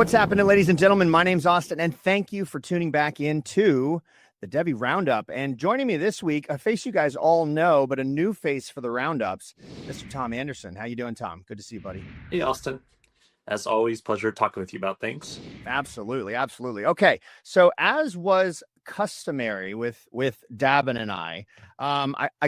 What's happening, ladies and gentlemen? My name's Austin, and thank you for tuning back into the DevvE Roundup. And joining me this week, a face you guys all know, but a new face for the Roundups, Mr. Tom Anderson. How you doing, Tom? Good to see you, buddy. Hey, Austin. As always, pleasure talking with you about things. Absolutely, absolutely. Okay, so as was customary with Dabin and I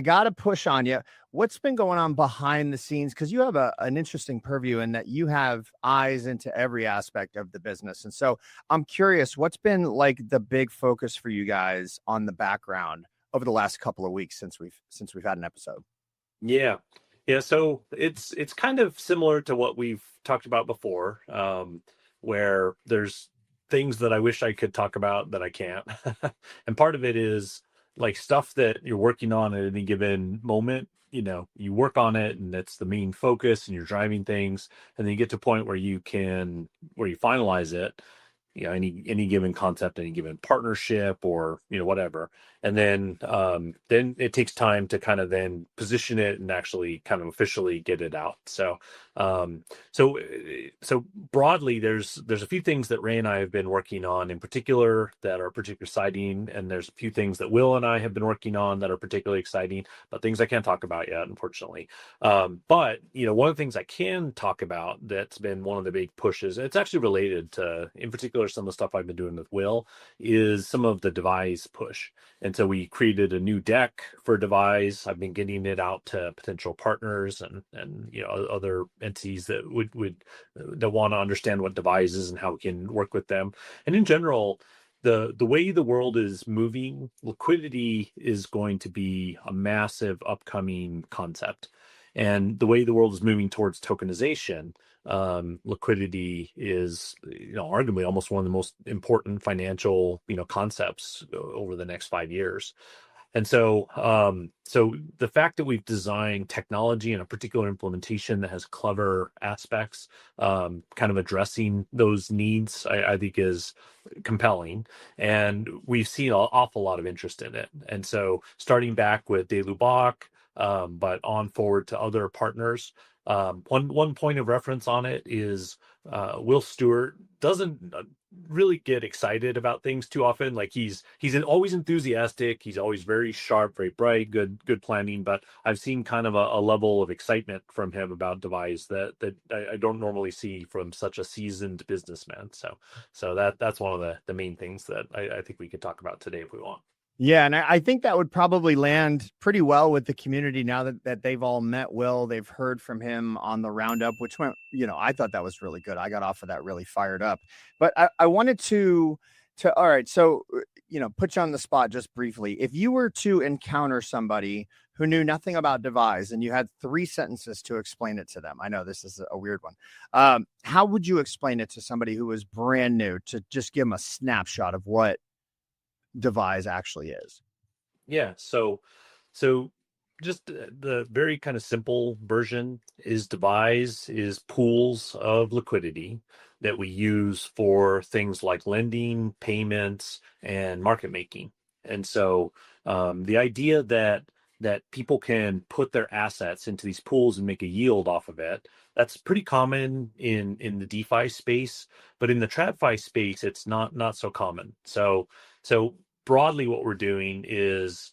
got to push on you. What's been going on behind the scenes? Because you have an interesting purview in that you have eyes into every aspect of the business, and so I'm curious, what's been like the big focus for you guys on the background over the last couple of weeks since we've had an episode? Yeah. Yeah, so it's kind of similar to what we've talked about before, where there's things that I wish I could talk about that I can't. And part of it is like stuff that you're working on at any given moment. You work on it and that's the main focus and you're driving things, and then you get to a point where you finalize it, any given concept, any given partnership, or whatever. And then it takes time to kind of then position it and actually kind of officially get it out. So broadly, there's a few things that Ray and I have been working on in particular that are particularly exciting, and there's a few things that Will and I have been working on that are particularly exciting, but things I can't talk about yet, unfortunately. But one of the things I can talk about that's been one of the big pushes, and it's actually related to, in particular, some of the stuff I've been doing with Will, is some of the DevvISE push. And so we created a new deck for DevvISE. I've been getting it out to potential partners and other entities that would want to understand what DevvISE is and how we can work with them. And in general, the way the world is moving, liquidity is going to be a massive upcoming concept. And the way the world is moving towards tokenization, liquidity is, arguably almost one of the most important financial, concepts over the next 5 years. And so the fact that we've designed technology and a particular implementation that has clever aspects, kind of addressing those needs, I think is compelling. And we've seen an awful lot of interest in it. And so starting back with DevvE, but on forward to other partners. One point of reference on it is Will Stewart doesn't really get excited about things too often. Like he's always enthusiastic. He's always very sharp, very bright, good planning. But I've seen kind of a level of excitement from him about DevvISE that I don't normally see from such a seasoned businessman. So that's one of the main things that I think we could talk about today if we want. Yeah, and I think that would probably land pretty well with the community now that they've all met Will. They've heard from him on the Roundup, which went, I thought that was really good. I got off of that really fired up. But I wanted to all right, so, put you on the spot just briefly. If you were to encounter somebody who knew nothing about DevvISE and you had 3 sentences to explain it to them, I know this is a weird one. How would you explain it to somebody who was brand new, to just give them a snapshot of what DevvISE actually is? Yeah, so just the very kind of simple version is DevvISE is pools of liquidity that we use for things like lending, payments, and market making. And so the idea that people can put their assets into these pools and make a yield off of it, that's pretty common in the DeFi space, but in the TradFi space, it's not so common. So broadly, what we're doing is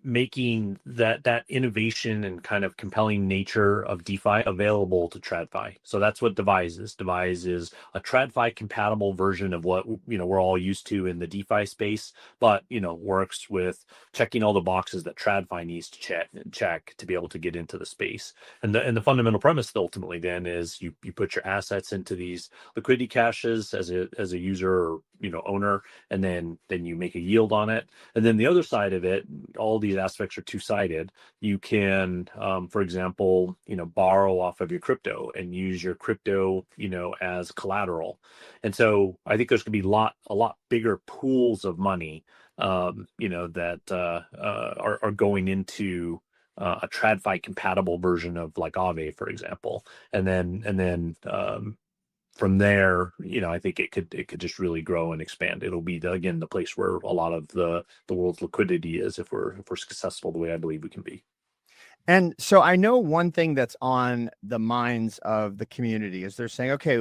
making that innovation and kind of compelling nature of DeFi available to TradFi. So that's what DevvISE is. DevvISE is a TradFi compatible version of what we're all used to in the DeFi space, but works with checking all the boxes that TradFi needs to check to be able to get into the space. And the fundamental premise ultimately then is you put your assets into these liquidity caches as a user or owner, and then you make a yield on it. And then the other side of it, all these aspects are two-sided. You can, for example, borrow off of your crypto and use your crypto, as collateral. And so I think there's going to be a lot bigger pools of money, that are going into a TradFi compatible version of like Aave, for example. And then from there, I think it could just really grow and expand. It'll be again the place where a lot of the world's liquidity is if we're successful the way I believe we can be. And so I know one thing that's on the minds of the community is they're saying, okay,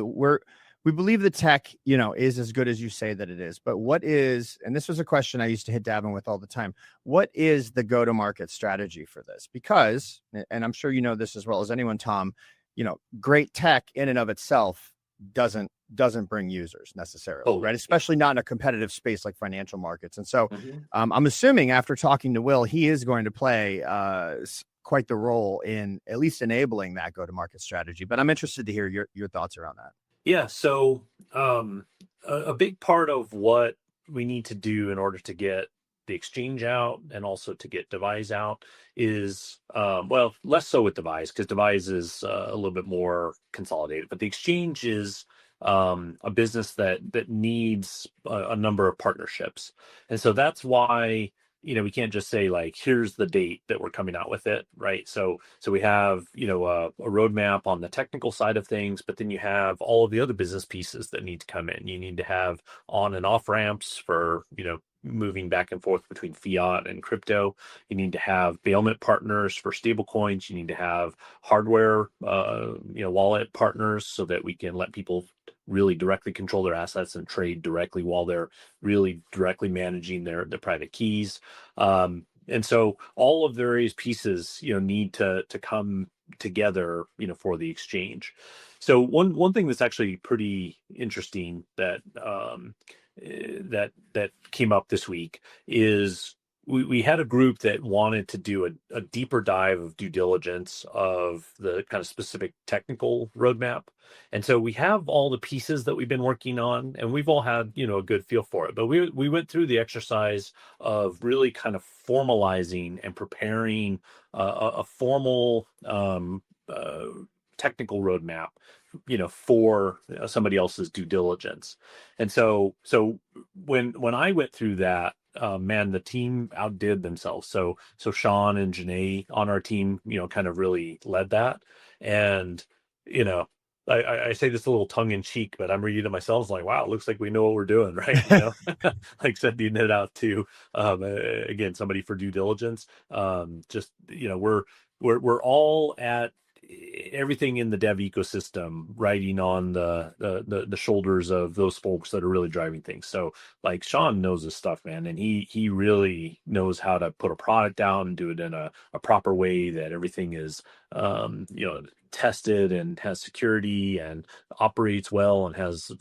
we believe the tech, is as good as you say that it is. But what is, and this was a question I used to hit Davin with all the time, what is the go-to-market strategy for this? Because, and I'm sure you know this as well as anyone, Tom, great tech in and of itself doesn't bring users necessarily, right? Especially not in a competitive space like financial markets. And so I'm assuming after talking to Will, he is going to play quite the role in at least enabling that go-to-market strategy. But I'm interested to hear your thoughts around that. Yeah. So a big part of what we need to do in order to get the exchange out and also to get DevvISE out is, well, less so with DevvISE, because DevvISE is a little bit more consolidated, but the exchange is a business that needs a number of partnerships. And so that's why, we can't just say like, here's the date that we're coming out with it, right? So we have, a roadmap on the technical side of things, but then you have all of the other business pieces that need to come in. You need to have on and off ramps for, moving back and forth between fiat and crypto. You need to have bailment partners for stable coins. You need to have hardware, wallet partners so that we can let people really directly control their assets and trade directly while they're really directly managing their private keys. And so all of the various pieces, need to come together, for the exchange. So one thing that's actually pretty interesting that that came up this week is we had a group that wanted to do a deeper dive of due diligence of the kind of specific technical roadmap. And so we have all the pieces that we've been working on, and we've all had, a good feel for it. But we went through the exercise of really kind of formalizing and preparing a formal technical roadmap, for somebody else's due diligence. And so when I went through that, man, the team outdid themselves. So Sean and Janae on our team, kind of really led that. And, I say this a little tongue in cheek, but I'm reading it myself. It's like, wow, it looks like we know what we're doing, right? Like sending it out to, again, somebody for due diligence. Just, we're all at everything in the DevvE ecosystem riding on the shoulders of those folks that are really driving things. So like Sean knows this stuff, man, and he really knows how to put a product out and do it in a proper way that everything is tested and has security and operates well and has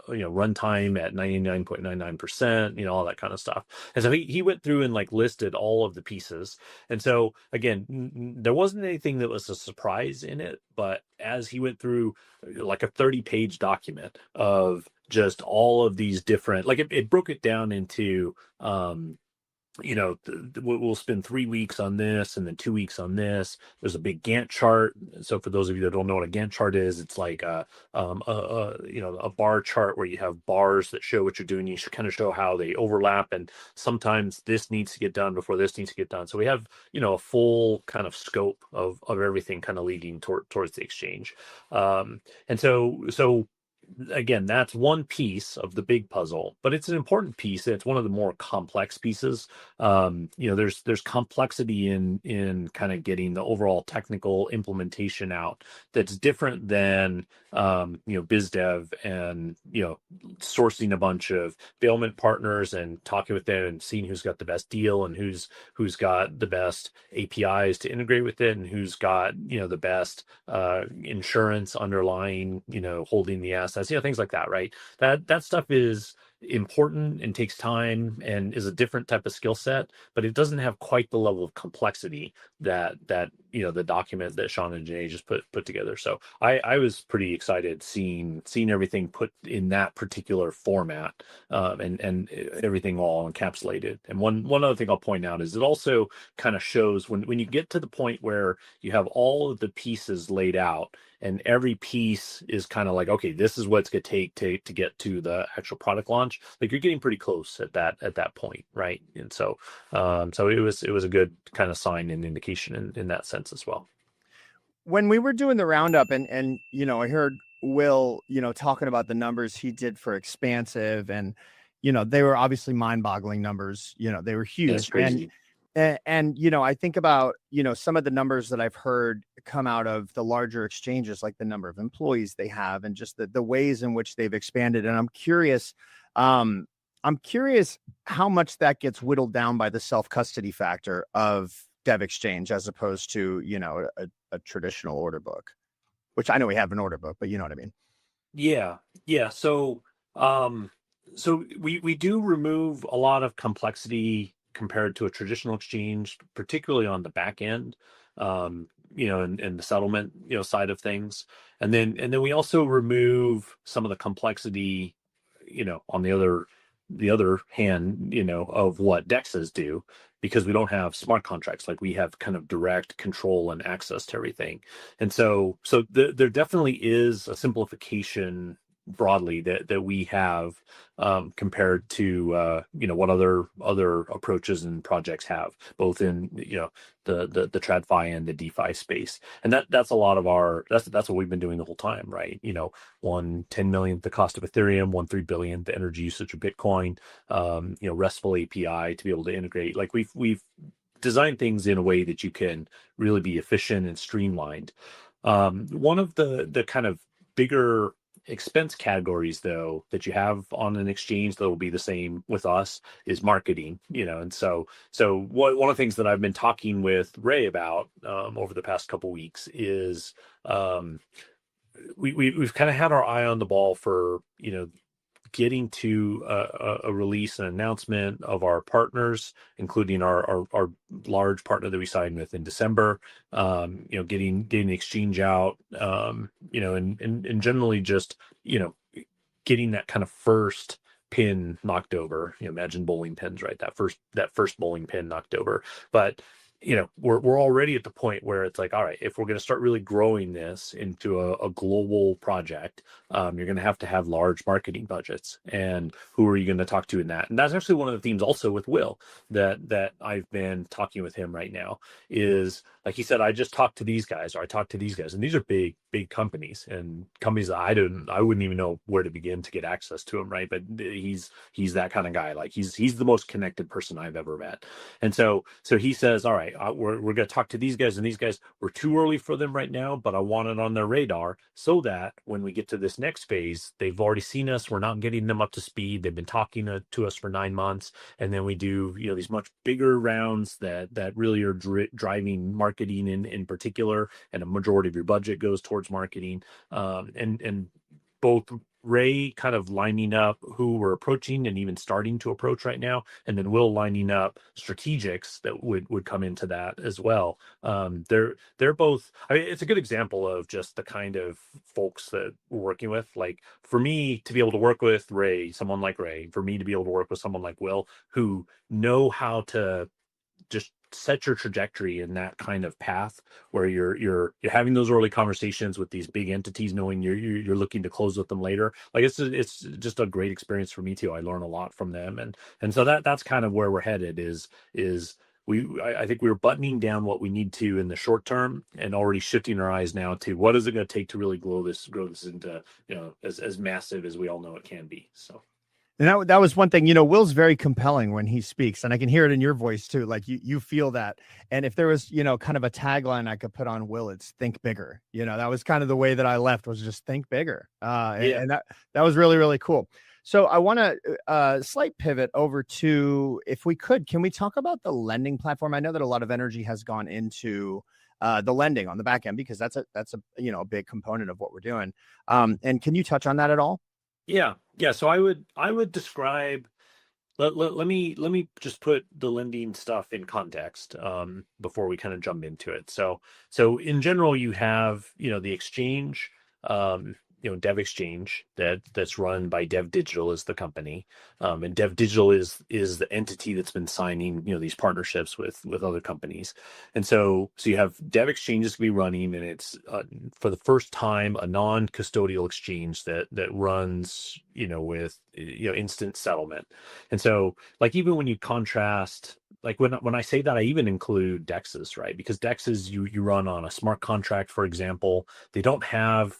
runtime at 99.99%, all that kind of stuff. And so he went through and like listed all of the pieces. And so again, there wasn't anything that was a surprise in it, but as he went through like a 30-page document of just all of these different, like it broke it down into we'll spend 3 weeks on this and then 2 weeks on this. There's a big Gantt chart. So for those of you that don't know what a Gantt chart is, it's like a bar chart where you have bars that show what you're doing. You should kind of show how they overlap, and sometimes this needs to get done before this needs to get done. So we have a full kind of scope of everything kind of leading towards the exchange. And so again, that's one piece of the big puzzle, but it's an important piece. It's one of the more complex pieces. There's complexity in kind of getting the overall technical implementation out that's different than biz dev and sourcing a bunch of bailment partners and talking with them and seeing who's got the best deal and who's got the best APIs to integrate with it and who's got the best insurance underlying holding the assets, things like that, right? That stuff is important and takes time and is a different type of skill set, but it doesn't have quite the level of complexity that the document that Sean and Jay just put together. So I was pretty excited seeing everything put in that particular format, and everything all encapsulated. And one other thing I'll point out is it also kind of shows when you get to the point where you have all of the pieces laid out and every piece is kind of like, okay, this is what it's going to take to get to the actual product launch. Like you're getting pretty close at that point, right? And so it was a good kind of sign and indication in that sense as well. When we were doing the roundup and I heard Will, talking about the numbers he did for Expansive, and they were obviously mind-boggling numbers. They were huge. That's crazy. And I think about some of the numbers that I've heard come out of the larger exchanges, like the number of employees they have and just the ways in which they've expanded. And um, I'm curious how much that gets whittled down by the self-custody factor of Dev Exchange as opposed to, a traditional order book, which I know we have an order book, but you know what I mean? Yeah, yeah. So we do remove a lot of complexity compared to a traditional exchange, particularly on the back end, and the settlement, side of things. And then we also remove some of the complexity, on the other hand, of what DEXs do, because we don't have smart contracts. Like, we have kind of direct control and access to everything. And there definitely is a simplification broadly that we have, compared to what other approaches and projects have, both in the TradFi and the DeFi space. And that's a lot of that's what we've been doing the whole time, right? 1/10 millionth the cost of Ethereum, 1/3 billionth the energy usage of Bitcoin, RESTful API to be able to integrate. Like, we've designed things in a way that you can really be efficient and streamlined. One of the kind of bigger expense categories, though, that you have on an exchange that will be the same with us is marketing. And one of the things that I've been talking with Ray about, over the past couple weeks is, we've kind of had our eye on the ball for getting to a release, an announcement of our partners, including our large partner that we signed with in December. Getting the exchange out, and generally just getting that kind of first pin knocked over. Imagine bowling pins, right? That first bowling pin knocked over. But we're already at the point where it's like, all right, if we're going to start really growing this into a global project, you're going to have large marketing budgets. And who are you going to talk to in that? And that's actually one of the themes also with Will that I've been talking with him right now, is, like he said, I just talked to these guys, or I talked to these guys, and these are big companies, and companies that I wouldn't even know where to begin to get access to him, right? But he's that kind of guy. Like, he's the most connected person I've ever met. And so he says, all right, we're going to talk to these guys, and these guys, we're too early for them right now, but I want it on their radar so that when we get to this next phase, they've already seen us. We're not getting them up to speed. They've been talking to us for 9 months. And then we do, these much bigger rounds that really are driving marketing in particular. And a majority of your budget goes towards marketing. And both Ray kind of lining up who we're approaching and even starting to approach right now, and then Will lining up strategics that would come into that as well. They're both. I mean, it's a good example of just the kind of folks that we're working with. Like, for me to be able to work with Ray, someone like Ray, for me to be able to work with someone like Will, who know how to just set your trajectory in that kind of path, where you're having those early conversations with these big entities, knowing you're looking to close with them later. Like, it's just a great experience for me too. I learn a lot from them, and so that's kind of where we're headed. I think we're buttoning down what we need to in the short term, and already shifting our eyes now to what is it going to take to really grow this into as massive as we all know it can be. So. And that was one thing, Will's very compelling when he speaks, and I can hear it in your voice too. Like, you feel that. And if there was, kind of a tagline I could put on Will, it's think bigger. That was kind of the way that I left, was just think bigger. And that was really, really cool. So I want to slight pivot over to, if we could, can we talk about the lending platform? I know that a lot of energy has gone into the lending on the back end, because that's a big component of what we're doing. And can you touch on that at all? Yeah. So I would describe. Let me just put the lending stuff in context, before we kind of jump into it. So in general, you have the exchange, Dev Exchange that's run by Dev Digital is the company, and Dev Digital is the entity that's been signing these partnerships with other companies. And so you have Dev Exchange is going to be running, and it's for the first time a non-custodial exchange that runs with instant settlement. And so, like, even when you contrast, like, when I say that, I even include DEXs, right? Because DEXs, you run on a smart contract, for example. They don't have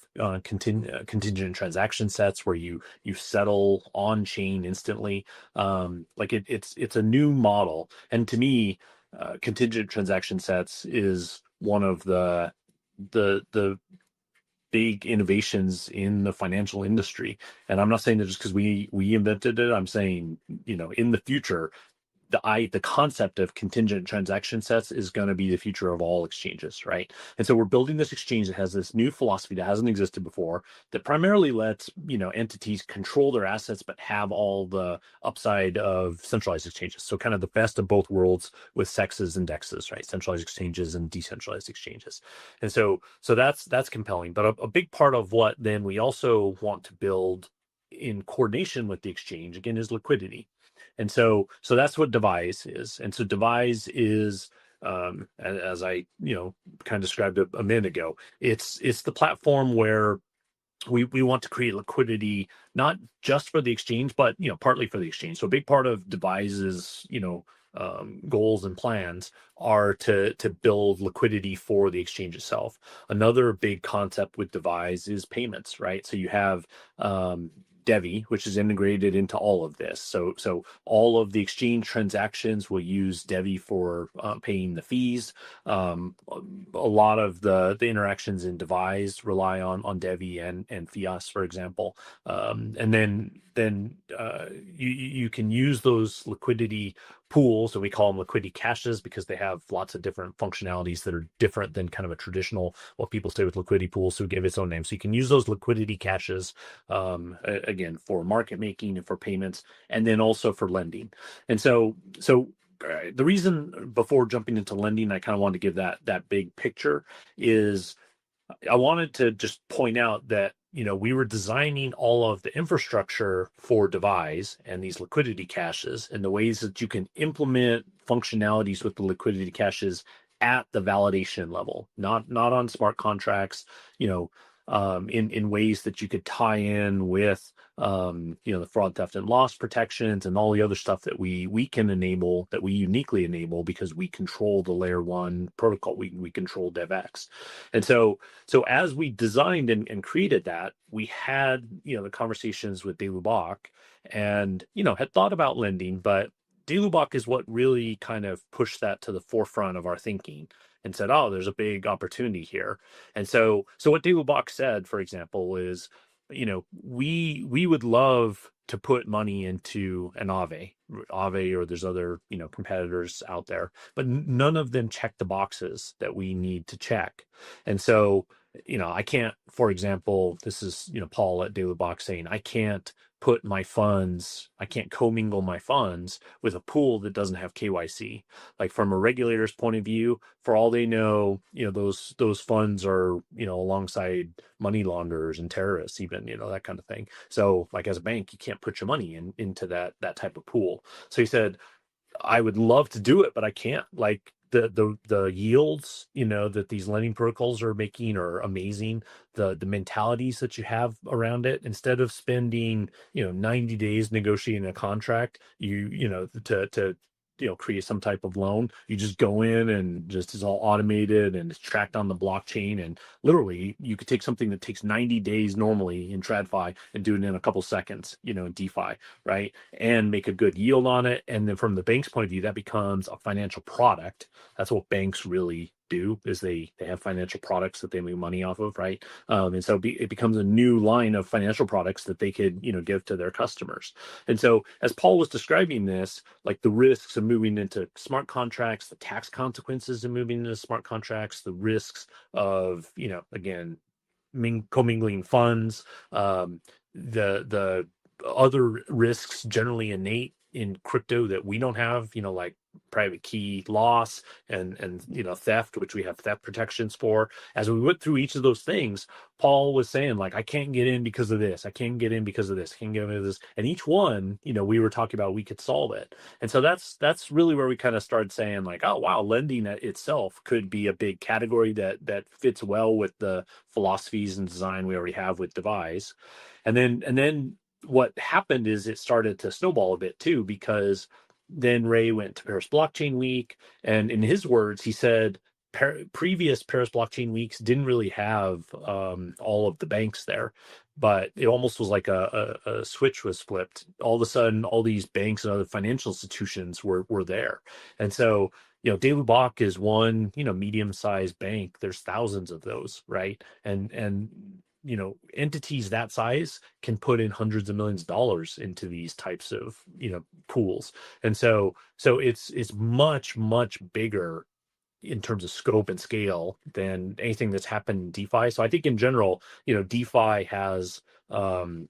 contingent transaction sets where you settle on chain instantly. Like, it's a new model, and to me, contingent transaction sets is one of the the big innovations in the financial industry. And I'm not saying that just because we invented it. I'm saying, in the future, the concept of contingent transaction sets is going to be the future of all exchanges, right? And so we're building this exchange that has this new philosophy that hasn't existed before, that primarily lets entities control their assets but have all the upside of centralized exchanges. So kind of the best of both worlds with sexes and dexes, right? Centralized exchanges and decentralized exchanges. And so that's compelling. But a big part of what then we also want to build in coordination with the exchange again is liquidity. And so that's what DevvISE is. And so DevvISE is, as I kind of described a minute ago, it's the platform where we want to create liquidity not just for the exchange, but partly for the exchange. So a big part of DevvISE's goals and plans are to build liquidity for the exchange itself. Another big concept with DevvISE is payments, right? So you have DevvE, which is integrated into all of this. So all of the exchange transactions will use DevvE for paying the fees. A lot of the interactions in DevvISE rely on DevvE and Fias, for example. And then you can use those liquidity pools, so we call them liquidity caches because they have lots of different functionalities that are different than kind of a traditional what people say with liquidity pools, so give its own name. So you can use those liquidity caches again for market making and for payments, and then also for lending. And so the reason before jumping into lending, I kind of wanted to give that big picture is I wanted to just point out that we were designing all of the infrastructure for DevvISE and these liquidity caches and the ways that you can implement functionalities with the liquidity caches at the validation level, not on smart contracts, in ways that you could tie in with the fraud, theft, and loss protections and all the other stuff that we can enable, that we uniquely enable because we control the layer one protocol. We control DevX. And so as we designed and created that, we had the conversations with DevvE and had thought about lending, but DevvE is what really kind of pushed that to the forefront of our thinking and said, oh, there's a big opportunity here. And so what DevvE said, for example, is, we would love to put money into an Aave, or there's other, competitors out there, but none of them check the boxes that we need to check. And so, I can't, for example, this is, Paul at DevvE saying, I can't commingle my funds with a pool that doesn't have KYC. Like from a regulator's point of view, for all they know, those funds are, alongside money launderers and terrorists, even, that kind of thing. So like as a bank, you can't put your money into that type of pool. So he said, I would love to do it, but I can't. Like the yields, that these lending protocols are making are amazing. The mentalities that you have around it, instead of spending 90 days negotiating a contract, to create some type of loan, you just go in and just is all automated and it's tracked on the blockchain, and literally you could take something that takes 90 days normally in TradFi and do it in a couple seconds, in DeFi, right? And make a good yield on it. And then from the bank's point of view, that becomes a financial product. That's what banks really do, is they have financial products that they make money off of, right? And so it becomes a new line of financial products that they could give to their customers. And so as Paul was describing this, like the risks of moving into smart contracts, the tax consequences of moving into smart contracts, the risks of again commingling funds, the other risks generally innate in crypto that we don't have, like private key loss and theft, which we have theft protections for. As we went through each of those things, Paul was saying, like, I can't get in because of this, I can't get in because of this, I can't get in because of this. And each one, we were talking about, we could solve it. And so that's really where we kind of started saying, like, oh wow, lending itself could be a big category that fits well with the philosophies and design we already have with DevvISE. And then what happened is it started to snowball a bit too, because then Ray went to Paris Blockchain Week, and in his words, he said previous Paris Blockchain Weeks didn't really have all of the banks there, but it almost was like a switch was flipped. All of a sudden, all these banks and other financial institutions were there, and so Daily Block is one, medium-sized bank. There's thousands of those, right? And entities that size can put in hundreds of millions of dollars into these types of, pools. And so it's much, much bigger in terms of scope and scale than anything that's happened in DeFi. So I think in general, DeFi has um,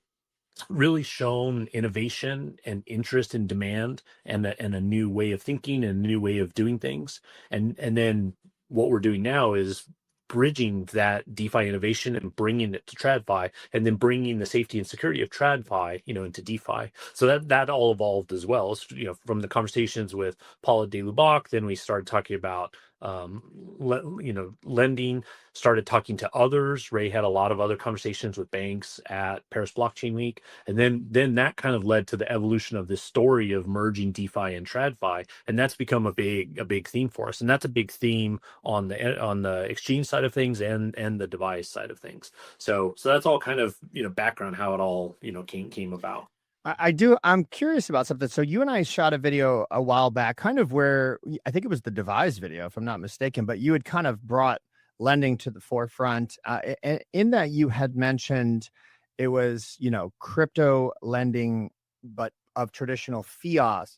really shown innovation and interest and demand and a new way of thinking and a new way of doing things. And then what we're doing now is bridging that DeFi innovation and bringing it to TradFi, and then bringing the safety and security of TradFi, into DeFi. So that all evolved as well. From the conversations with Paul at Delubach, then we started talking about lending, started talking to others. Ray had a lot of other conversations with banks at Paris Blockchain Week, and then that kind of led to the evolution of this story of merging DeFi and TradFi, and that's become a big theme for us, and that's a big theme on the exchange side of things and the device side of things. So that's all kind of background how it all came about. I'm curious about something. So you and I shot a video a while back, kind of where I think it was the DevvISE video, if I'm not mistaken, but you had kind of brought lending to the forefront. In that you had mentioned it was, crypto lending, but of traditional fiat,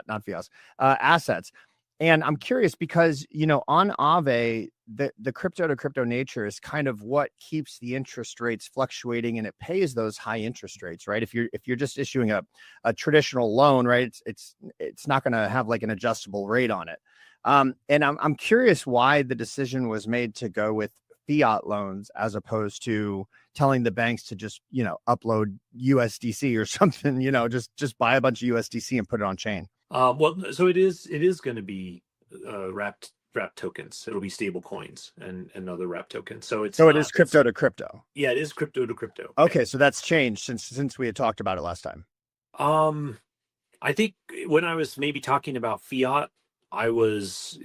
not fiat, assets. And I'm curious because, on Aave, the crypto to crypto nature is kind of what keeps the interest rates fluctuating, and it pays those high interest rates, right? If you're just issuing a traditional loan, right, it's not going to have like an adjustable rate on it. And I'm curious why the decision was made to go with fiat loans as opposed to telling the banks to just, upload USDC or something, just buy a bunch of USDC and put it on chain. Well, so it is going to be wrapped tokens. It'll be stable coins and other wrapped tokens. So it is crypto to crypto. Yeah, it is crypto to crypto. Okay, so that's changed since we had talked about it last time. I think when I was maybe talking about fiat, I was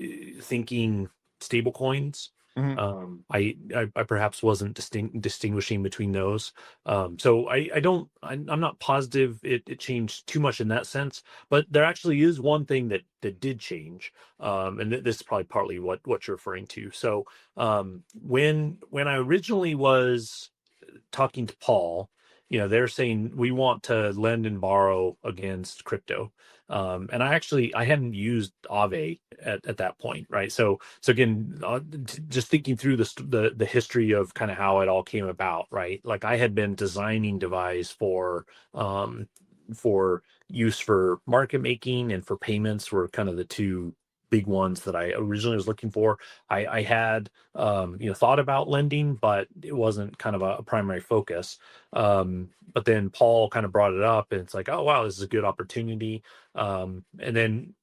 thinking stable coins. Mm-hmm. I perhaps wasn't distinguishing between those. So I'm not positive it changed too much in that sense, but there actually is one thing that did change. And this is probably partly what you're referring to. So when I originally was talking to Paul, they're saying we want to lend and borrow against crypto. And I hadn't used Aave at that point, right? So again, just thinking through the history of kind of how it all came about, right? Like I had been designing DevvISE for use for market making and for payments were kind of the two big ones that I originally was looking for. I had thought about lending, but it wasn't kind of a primary focus. But then Paul kind of brought it up, and it's like, oh wow, this is a good opportunity. And then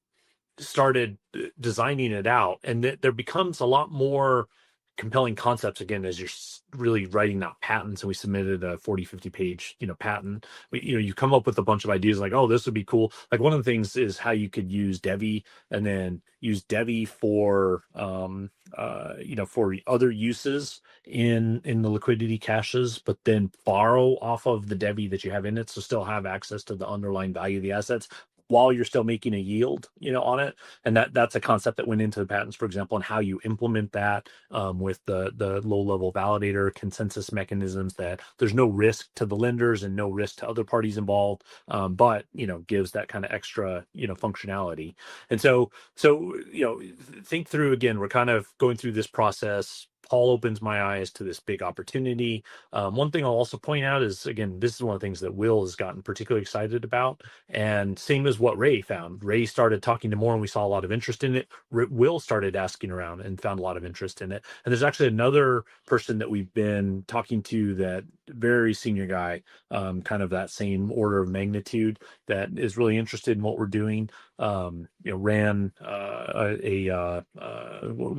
started designing it out, and there becomes a lot more compelling concepts again as you're really writing out patents. And we submitted a 40-50 page patent. You come up with a bunch of ideas like, oh, this would be cool. Like one of the things is how you could use DevvE and then use DevvE for for other uses in the liquidity caches, but then borrow off of the DevvE that you have in it, so still have access to the underlying value of the assets while you're still making a yield, on it. And that's a concept that went into the patents, for example, and how you implement that with the low level validator consensus mechanisms, that there's no risk to the lenders and no risk to other parties involved, but gives that kind of extra functionality. And so think through again, we're kind of going through this process. Paul opens my eyes to this big opportunity. One thing I'll also point out is, again, this is one of the things that Will has gotten particularly excited about. And same as what Ray found. Ray started talking to more and we saw a lot of interest in it. Will started asking around and found a lot of interest in it. And there's actually another person that we've been talking to, that very senior guy, kind of that same order of magnitude, that is really interested in what we're doing. Ran one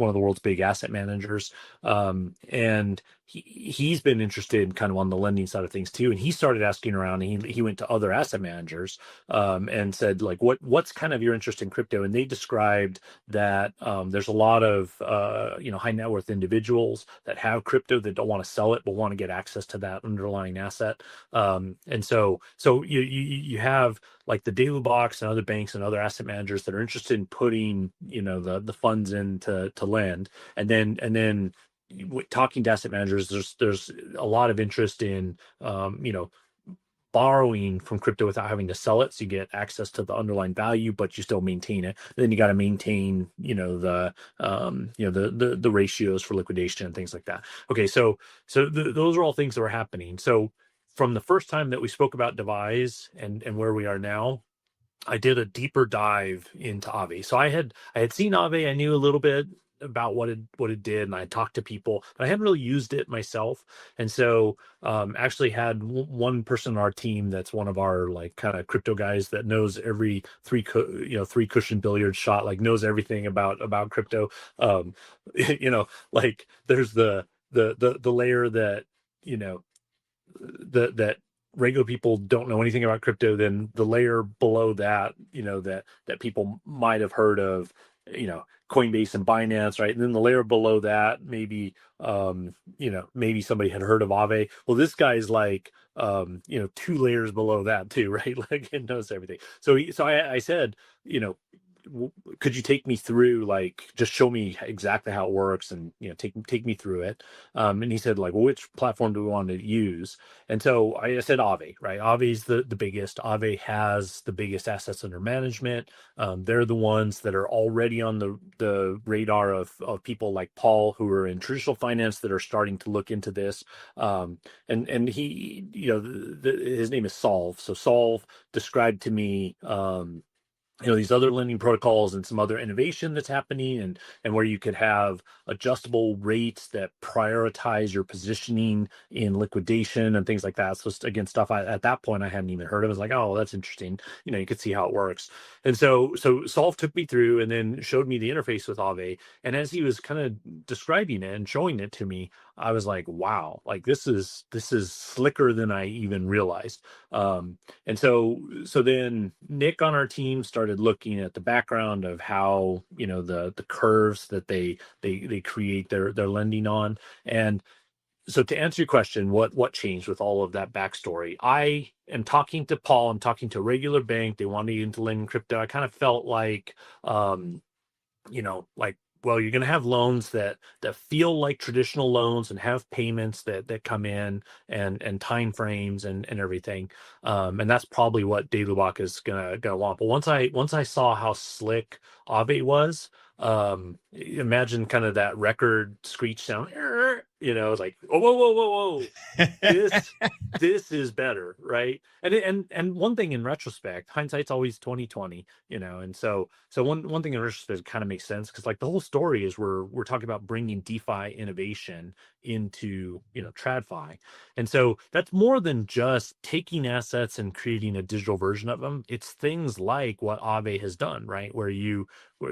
of the world's big asset managers. And he's been interested kind of on the lending side of things too, and he started asking around. And he went to other asset managers and said like, what's kind of your interest in crypto? And they described that there's a lot of high net worth individuals that have crypto that don't want to sell it but want to get access to that underlying asset. And so you have like the Daily Box and other banks and other asset managers that are interested in putting the funds in to lend, and then talking to asset managers, there's a lot of interest in borrowing from crypto without having to sell it, so you get access to the underlying value, but you still maintain it. Then you got to maintain the ratios for liquidation and things like that. Okay, so those are all things that were happening. So from the first time that we spoke about DevvISE and where we are now, I did a deeper dive into Aave. So I had seen Aave. I knew a little bit about what it did, and I talked to people, but I hadn't really used it myself. And so actually had one person on our team that's one of our like kind of crypto guys that knows every three cushion billiard shot, like knows everything about crypto. Like there's the layer that that regular people don't know anything about crypto. Then the layer below that, that people might have heard of, Coinbase and Binance, right? And then the layer below that, maybe maybe somebody had heard of Aave. Well, this guy's like two layers below that too, right? Like it knows everything. So I said, could you take me through, like, just show me exactly how it works, and take me through it. And he said, like, well, which platform do we want to use? And so I said Aave, right? Aave's the biggest. Aave has the biggest assets under management. They're the ones that are already on the radar of people like Paul, who are in traditional finance, that are starting to look into this. And he, his name is Solve. So Solve described to me these other lending protocols and some other innovation that's happening, and where you could have adjustable rates that prioritize your positioning in liquidation and things like that. So again, stuff at that point I hadn't even heard of. I was like, oh, that's interesting. You could see how it works. And so Solve took me through and then showed me the interface with Aave. And as he was kind of describing it and showing it to me, I was like, wow, like this is slicker than I even realized. And so then Nick on our team started looking at the background of how, the curves that they create their lending on. And so to answer your question, what changed with all of that backstory? I am talking to Paul, I'm talking to a regular bank. They wanted me to lend in crypto. I kind of felt like, like, well, you're going to have loans that feel like traditional loans and have payments that come in and time frames and everything. And that's probably what Daily Walk is gonna want. But once I saw how slick Aave was, imagine kind of that record screech sound, it's like, whoa, whoa, whoa, whoa, whoa. This is better, right? And one thing in retrospect, hindsight's always 2020, and so one thing in retrospect kind of makes sense, because like the whole story is we're talking about bringing DeFi innovation into TradFi. And so that's more than just taking assets and creating a digital version of them. It's things like what Aave has done, right?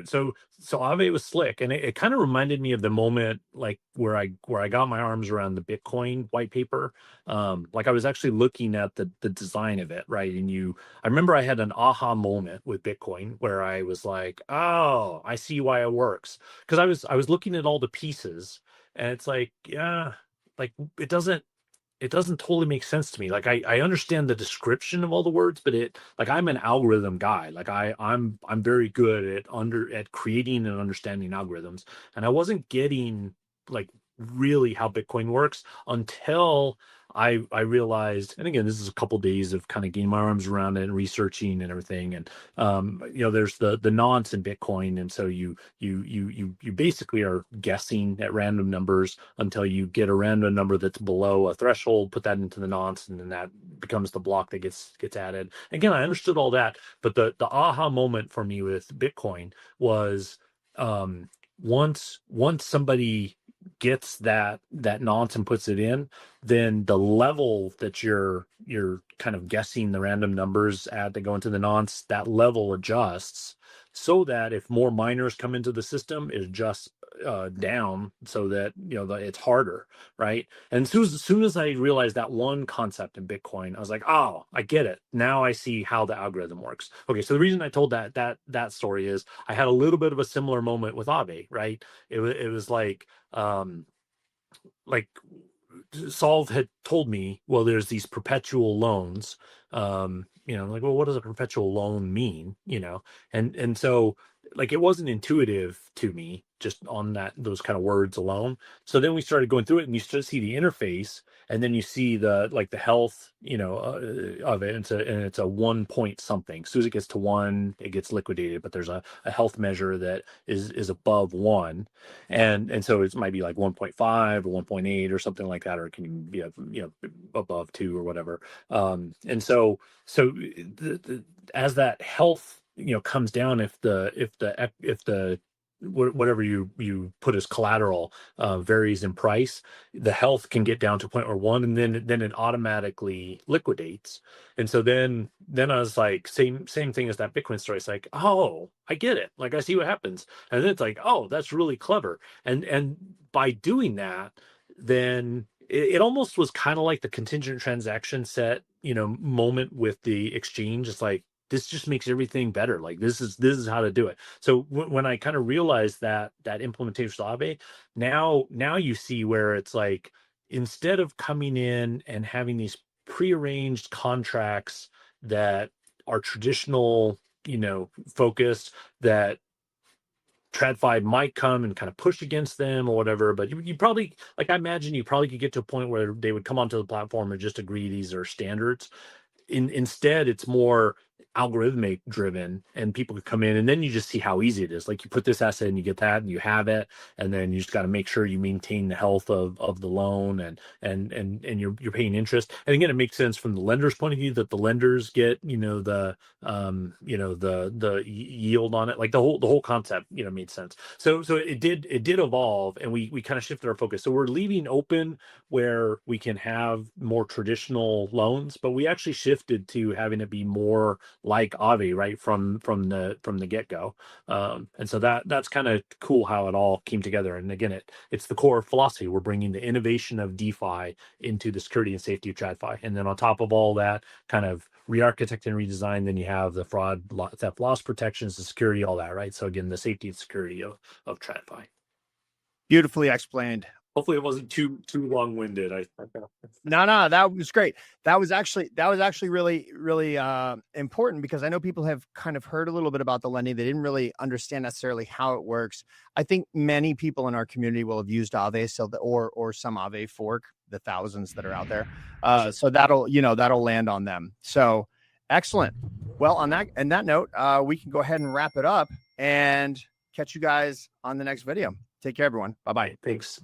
So Aave was slick, and it kind of reminded me of the moment like where I got my arms around the Bitcoin white paper. Like I was actually looking at the design of it, right? And I remember I had an aha moment with Bitcoin where I was like, oh, I see why it works. Because I was looking at all the pieces, and it's like, yeah, like it doesn't totally make sense to me. Like I understand the description of all the words, but I'm an algorithm guy. Like I'm very good at creating and understanding algorithms. And I wasn't getting like really how Bitcoin works until I realized, and again, this is a couple days of kind of getting my arms around it and researching and everything. And there's the nonce in Bitcoin, and so you basically are guessing at random numbers until you get a random number that's below a threshold, put that into the nonce, and then that becomes the block that gets added. Again, I understood all that, but the aha moment for me with Bitcoin was once somebody gets that nonce and puts it in, then the level that you're kind of guessing the random numbers at that go into the nonce, that level adjusts so that if more miners come into the system, it adjusts down so that, it's harder, right? And as soon as I realized that one concept in Bitcoin, I was like, oh, I get it. Now I see how the algorithm works. Okay, so the reason I told that story is I had a little bit of a similar moment with Aave, right? It was like Solve had told me, well, there's these perpetual loans. Like, well, what does a perpetual loan mean? And so like it wasn't intuitive to me just on those kind of words alone. So then we started going through it, and you start to see the interface, and then you see the health, of it. And it's a 1 point something. As soon as it gets to 1, it gets liquidated. But there's a health measure that is above 1, and so it might be like 1.5 or 1.8 or something like that, or it can be above 2 or whatever. And so as that health comes down, if the whatever you put as collateral varies in price, the health can get down to a point where 1, and then it automatically liquidates. And so then I was like, same thing as that Bitcoin story. It's like, oh, I get it. Like, I see what happens. And then it's like, oh, that's really clever. And by doing that, then it almost was kind of like the contingent transaction set moment with the exchange. It's like, this just makes everything better. Like, this is how to do it. So when I kind of realized that implementation of Aave, now you see where it's like, instead of coming in and having these prearranged contracts that are traditional, focused, that TradFi might come and kind of push against them or whatever, but you probably, like, I imagine you probably could get to a point where they would come onto the platform and just agree these are standards. Instead, it's more algorithmic driven, and people could come in, and then you just see how easy it is. Like, you put this asset and you get that, and you have it, and then you just got to make sure you maintain the health of the loan, and you're paying interest. And again, it makes sense from the lender's point of view, that the lenders get the yield on it. Like, the whole concept made sense. So it did evolve, and we kind of shifted our focus. So we're leaving open where we can have more traditional loans, but we actually shifted to having it be more like Aave, right, from the get-go. And so that's kind of cool how it all came together. And again, it's the core philosophy. We're bringing the innovation of DeFi into the security and safety of TradFi. And then on top of all that, kind of re-architect and redesign, then you have the fraud, theft, loss protections, the security, all that, right? So again, the safety and security of TradFi. Beautifully explained. Hopefully it wasn't too long-winded. No, that was great. That was actually really, really important, because I know people have kind of heard a little bit about the lending. They didn't really understand necessarily how it works. I think many people in our community will have used Aave, or some Aave fork, the thousands that are out there. So that'll land on them. So excellent. Well, on that note, we can go ahead and wrap it up and catch you guys on the next video. Take care, everyone. Bye-bye. Thanks.